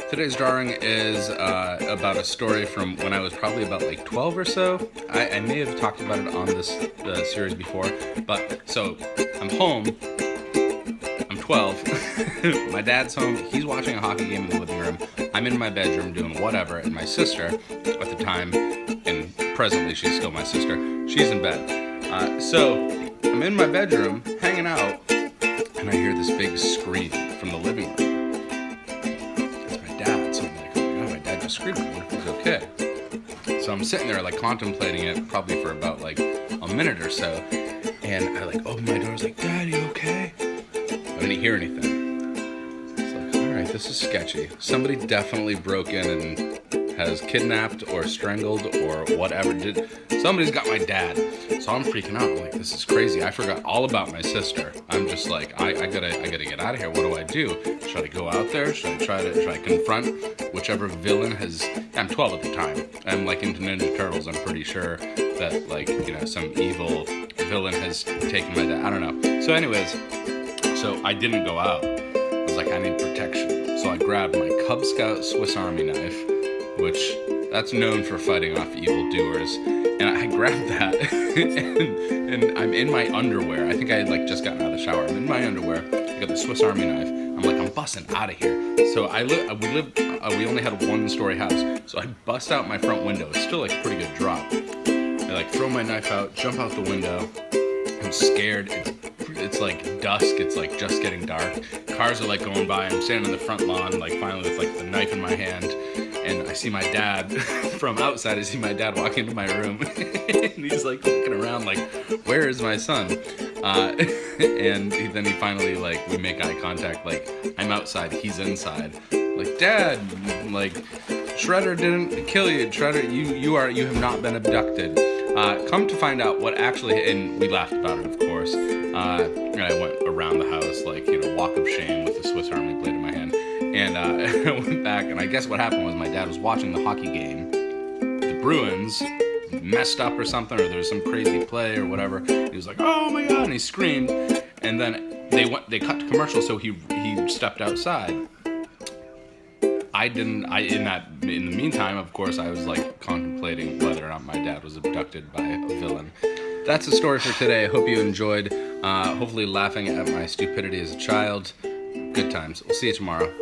Today's drawing is about a story from when I was probably about like 12 or so. I may have talked about it on this series before, but so I'm home. I'm 12. My dad's home. He's watching a hockey game in the living room. I'm in my bedroom doing whatever, and my sister, at the time, and presently she's still my sister, she's in bed. So I'm in my bedroom hanging out, and I hear this big scream from the living room. Dad, so I'm like, oh my God, my dad just screamed. I wonder if he's okay. So I'm sitting there like contemplating it probably for about like a minute or so, and I like open my door. I was like, Dad, you okay? I didn't hear anything. It's like, all right, this is sketchy. Somebody definitely broke in and has kidnapped or strangled or whatever. Somebody's got my dad. So I'm freaking out. I'm like, this is crazy. I forgot all about my sister. I'm just like, I gotta get out of here. What do? Should I go out there? Should I confront whichever villain has? I'm 12 at the time. I'm like into Ninja Turtles. I'm pretty sure that like, some evil villain has taken my dad. I don't know. So anyways, so I didn't go out. I was like, I need protection. So I grabbed my Cub Scout Swiss Army knife, which that's known for fighting off evildoers. And I grabbed that, and I'm in my underwear. I think I had like just gotten out of the shower. I'm in my underwear. I got the Swiss Army knife. I'm like, I'm busting out of here. So we only had a one-story house. So I bust out my front window. It's still like a pretty good drop. I like throw my knife out, jump out the window. I'm scared. It's like dusk. It's like just getting dark. Cars are like going by. I'm standing in the front lawn, like finally with like the knife in my hand. And I see my dad from outside. I see my dad walk into my room, and he's like looking around, like, "Where is my son?" And then he finally like we make eye contact. Like I'm outside, he's inside. Like, Dad, like Shredder didn't kill you. Shredder, you have not been abducted. Come to find out what actually, and we laughed about it, of course. And I went around the house like walk of shame with the Swiss Army blade in my hand. And I went back, and I guess what happened was my dad was watching the hockey game. The Bruins messed up or something, or there was some crazy play or whatever. He was like, "Oh my God!" and he screamed. And then they cut to commercial, so he stepped outside. In the meantime, of course, I was like contemplating whether or not my dad was abducted by a villain. That's the story for today. I hope you enjoyed. Hopefully, laughing at my stupidity as a child. Good times. We'll see you tomorrow.